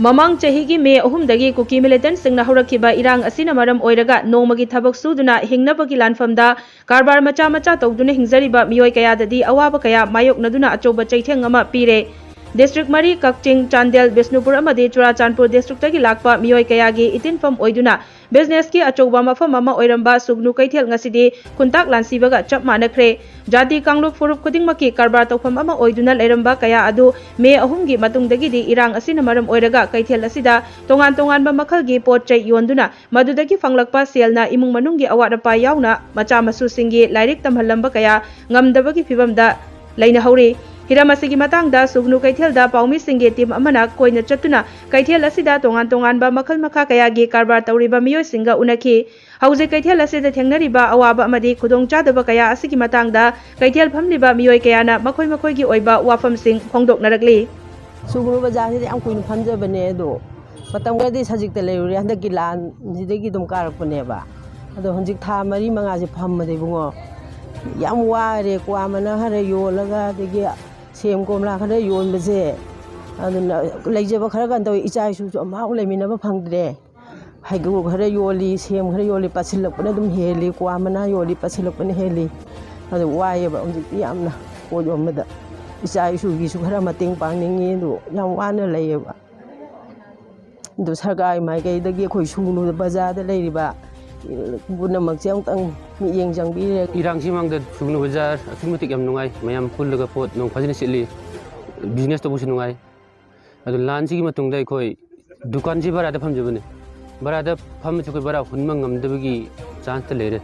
ꯃꯃꯥꯡ ꯆꯍꯤꯒꯤ ꯃꯦ 3 ꯀꯨꯀꯤ ꯃꯤꯂꯤꯇꯦꯟꯠꯁꯤꯡꯅ ꯍꯧꯔꯛꯈꯤꯕ ꯏꯔꯥꯡ ꯑꯁꯤꯅ ꯃꯔꯝ ꯑꯣꯏꯔꯒ ꯅꯣꯡꯃꯒꯤ ꯊꯕꯛ ꯁꯨꯗꯨꯅ ꯍꯤꯡꯅꯕꯒꯤ ꯂꯥꯟꯐꯝꯗ ꯀꯔꯕꯥꯔ ꯃꯆꯥ ꯇꯧꯗꯨꯅ ꯍꯤꯡꯖꯔꯤꯕ ꯃꯤꯑꯣꯏ ꯀꯌꯥꯗꯗꯤ ꯑꯋꯥꯕ ꯀꯌꯥ ꯃꯥꯌꯣꯛꯅꯗꯨꯅ ꯑꯆꯧꯕ ꯆꯩꯊꯦꯡ ꯑꯃ ꯄꯤꯔꯦ꯫ ꯗꯤꯁꯇ꯭ꯔꯤꯛ 4 ꯀꯛꯆꯤꯡ, ꯆꯥꯟꯗꯦꯜ, ꯕꯤꯁꯅꯨꯄꯨꯔ ꯑꯃꯗꯤ ꯆꯨꯔꯥꯆꯥꯟꯄꯨꯔ ꯗꯤꯁꯇ꯭ꯔꯤꯛꯇꯒꯤ ꯂꯥꯛꯄ ꯃꯤꯑꯣꯏ ꯀꯌꯥꯒꯤ ꯏꯇꯤꯟꯐꯝ ꯑꯣꯏꯗꯨꯅ ꯕꯤꯖꯤꯅꯦꯁꯀꯤ ꯑꯆꯧꯕ ꯃꯐꯝ ꯑꯃ ꯑꯣꯏꯔꯝꯕ ꯁꯨꯒꯅꯨ ꯀꯩꯊꯦꯜ ꯉꯁꯤꯗꯤ ꯈꯨꯟꯇꯥꯛ ꯂꯥꯟꯁꯤꯕꯒ ꯆꯞ ꯃꯥꯟꯅꯈ꯭ꯔꯦ꯫ ꯖꯥꯇꯤ ꯀꯥꯡꯂꯨꯞ ꯐꯨꯔꯨꯞ ꯈꯨꯗꯤꯡꯃꯛꯀꯤ ꯀꯔꯕꯥꯔ ꯇꯧꯐꯝ ꯑꯃ ꯑꯣꯏꯗꯨꯅ ꯂꯩꯔꯝꯕ ꯀꯌꯥ ꯑꯗꯨ ꯃꯦ 3ꯒꯤ ꯃꯇꯨꯡꯗꯒꯤꯗꯤ ꯏꯔꯥꯡ ꯑꯁꯤꯅ ꯃꯔꯝ ꯑꯣꯏꯔꯒ ꯀꯩꯊꯦꯜ ꯑꯁꯤꯗ ꯇꯣꯉꯥꯟꯕ ꯃꯈꯜꯒꯤ ꯄꯣꯠ-ꯆꯩ ꯌꯣꯟꯗꯨꯅ ꯃꯗꯨꯗꯒꯤ ꯐꯪꯂꯛꯄ ꯁꯦꯜꯅ ꯏꯃꯨꯡ ꯃꯅꯨꯡꯒꯤ ꯑꯋꯥꯠ ꯑꯄꯥ ꯌꯥꯎꯅ ꯃꯆꯥ ꯃꯁꯨꯁꯤꯡꯒꯤ ꯂꯥꯏꯔꯤꯛ ꯇꯝꯍꯜꯂꯝꯕ ꯀꯌꯥ ꯉꯝꯗꯕꯒꯤ ꯐꯤꯚꯝꯗ ꯂꯩꯅꯍꯧꯔꯤ꯫ ꯍꯤꯔꯝ ꯑꯁꯤꯒꯤ ꯃꯇꯥꯡꯗ ꯁꯨꯒꯅꯨ ꯀꯩꯊꯦꯜꯗ ꯄꯥꯎꯃꯤꯁꯤꯡꯒꯤ ꯇꯤꯝ ꯑꯃꯅ ꯀꯣꯏꯅ ꯆꯠꯇꯨꯅ ꯀꯩꯊꯦꯜ ꯑꯁꯤꯗ ꯇꯣꯉꯥꯟꯕ ꯃꯈꯜ ꯃꯈꯥ ꯀꯌꯥꯒꯤ ꯀꯔꯕꯥꯔ ꯇꯧꯔꯤꯕ ꯃꯤꯑꯣꯏꯁꯤꯡꯒ ꯎꯅꯈꯤ꯫ ꯍꯧꯖꯤꯛ ꯀꯩꯊꯦꯜ ꯑꯁꯤꯗ ꯊꯦꯡꯅꯔꯤꯕ ꯑꯋꯥꯕ ꯑꯃꯗꯤ ꯈꯨꯗꯣꯡꯆꯥꯗꯕ ꯀꯌꯥ ꯑꯁꯤꯒꯤ ꯃꯇꯥꯡꯗ ꯀꯩꯊꯦꯜ ꯐꯝꯂꯤꯕ ꯃꯤꯑꯣꯏ ꯀꯌꯥꯅ ꯃꯈꯣꯏꯒꯤ ꯑꯣꯏꯕ ꯋꯥꯐꯝꯁꯤꯡ ꯐꯣꯡꯗꯣꯛꯅꯔꯛꯂꯤ꯫ ꯁꯨꯒꯅꯨ ꯕꯖꯥꯔꯁꯤꯗ ꯌꯥꯝ ꯀꯨꯏꯅ ꯐꯝꯖꯕꯅꯦ, ꯑꯗꯣ ꯃꯇꯝ ꯈꯔꯗꯤ ꯁꯖꯤꯛꯇ ꯂꯩꯔꯨꯔꯦ, ꯍꯟꯗꯛꯀꯤ ꯂꯥꯟꯁꯤꯗꯒꯤ ꯑꯗꯨꯝ ꯀꯥꯔꯛꯄꯅꯦꯕ꯫ ꯑꯗꯣ ꯍꯧꯖꯤꯛ ꯊꯥ 4-5ꯁꯦ ꯐꯝꯕꯗ ꯏꯕꯨꯡꯉꯣ ꯌꯥꯝ ꯋꯥꯔꯦ꯫ ꯀ꯭ꯋꯥ ꯃꯅꯥ ꯈꯔ ꯌꯣꯜꯂꯒ ꯑꯗꯒꯤ ꯁꯦꯝ ꯀꯣꯝꯂꯥ ꯈꯔ ꯌꯣꯟꯕꯁꯦ, ꯑꯗꯨꯅ ꯂꯩꯖꯕ ꯈꯔ ꯀꯩꯅꯣ ꯇꯧꯏ, ꯏꯆꯥ ꯏꯁꯨꯁꯨ ꯑꯃꯐꯥꯎ ꯂꯩꯃꯤꯟꯅꯕ ꯐꯪꯗ꯭ꯔꯦ꯫ ꯍꯩꯒ꯭ꯔꯨ ꯈꯔ ꯌꯣꯜꯂꯤ, ꯁꯦꯝ ꯈꯔ ꯌꯣꯜꯂꯤ, ꯄꯠꯁꯤꯜꯂꯛꯄꯅ ꯑꯗꯨꯝ ꯍꯦꯜꯂꯤ, ꯀ꯭ꯋꯥ ꯃꯅꯥ ꯌꯣꯜꯂꯤ, ꯄꯠꯁꯤꯜꯂꯛꯄꯅ ꯍꯦꯜꯂꯤ꯫ ꯑꯗꯨ ꯋꯥꯏꯑꯦꯕ ꯍꯧꯖꯤꯛꯇꯤ ꯌꯥꯝꯅ ꯄꯣꯠ ꯌꯣꯟꯕꯗ꯫ ꯏꯆꯥ ꯏꯁꯨꯒꯤꯁꯨ ꯈꯔ ꯃꯇꯦꯡ ꯄꯥꯡꯅꯤꯡꯉꯤ, ꯑꯗꯨ ꯌꯥꯝ ꯋꯥꯅ ꯂꯩꯌꯦꯕ꯫ ꯑꯗꯨ ꯁꯔꯀꯥꯔꯒꯤ ꯃꯥꯏꯀꯩꯗꯒꯤ ꯑꯩꯈꯣꯏ ꯁꯨꯒꯅꯨ ꯕꯖꯥꯔꯗ ꯂꯩꯔꯤꯕ ꯄꯨꯝꯅꯃꯛꯁꯦ ꯑꯃꯨꯛꯇꯪ ꯃꯤꯠꯌꯦꯡ ꯆꯪꯕꯤꯔꯦ꯫ ꯏꯔꯥꯡꯁꯤ ꯃꯃꯥꯡꯗ ꯁꯨꯒꯅꯨ ꯕꯖꯥꯔ ꯑꯁꯨꯛꯀꯤ ꯃꯇꯤꯛ ꯌꯥꯝ ꯅꯨꯡꯉꯥꯏ, ꯃꯌꯥꯝ ꯄꯨꯜꯂꯒ ꯄꯣꯠ ꯅꯨꯡ ꯐꯖꯅ ꯁꯤꯠꯂꯤ, ꯕꯤꯖꯤꯅꯦꯁ ꯇꯧꯕꯁꯨ ꯅꯨꯡꯉꯥꯏ꯫ ꯑꯗꯨ ꯂꯥꯟꯁꯤꯒꯤ ꯃꯇꯨꯡꯗ ꯑꯩꯈꯣꯏ ꯗꯨꯀꯥꯟꯁꯤ ꯚꯔꯥꯗ ꯐꯝꯖꯕꯅꯤ꯫ ꯚꯔꯥꯗ ꯐꯝꯃꯁꯨ ꯑꯩꯈꯣꯏ ꯚꯔꯥ ꯍꯨꯟꯕ ꯉꯝꯗꯕꯒꯤ ꯆꯥꯟꯁꯇ ꯂꯩꯔꯦ꯫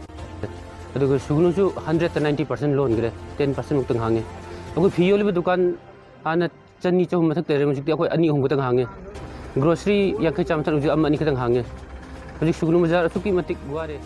ꯑꯗꯨꯒ ꯁꯨꯒꯅꯨꯁꯨ 100ꯇ 90% ꯂꯣꯟꯈ꯭ꯔꯦ, 10% ꯃꯨꯛꯇꯪ ꯍꯥꯡꯉꯦ꯫ ꯑꯩꯈꯣꯏ ꯐꯤ ꯌꯣꯜꯂꯤꯕ ꯗꯨꯀꯥꯟ ꯍꯥꯟꯅ 200-300 ꯃꯊꯛꯇ ꯂꯩꯔꯦ, ꯍꯧꯖꯤꯛꯇꯤ ꯑꯩꯈꯣꯏ 2-3 ꯈꯛꯇꯪ ꯍꯥꯡꯉꯦ꯫ ꯒ꯭ꯔꯣꯁꯔꯤ 50-60 ꯃꯊꯛ ꯍꯧꯖꯤꯛ 1-2 ꯈꯛꯇꯪ ꯍꯥꯡꯉꯦ꯫ ꯍꯧꯖꯤꯛ ꯁꯨꯒꯅꯨ ꯕꯖꯥꯔ ꯑꯁꯨꯛꯀꯤ ꯃꯇꯤꯛ ꯋꯥꯔꯦ꯫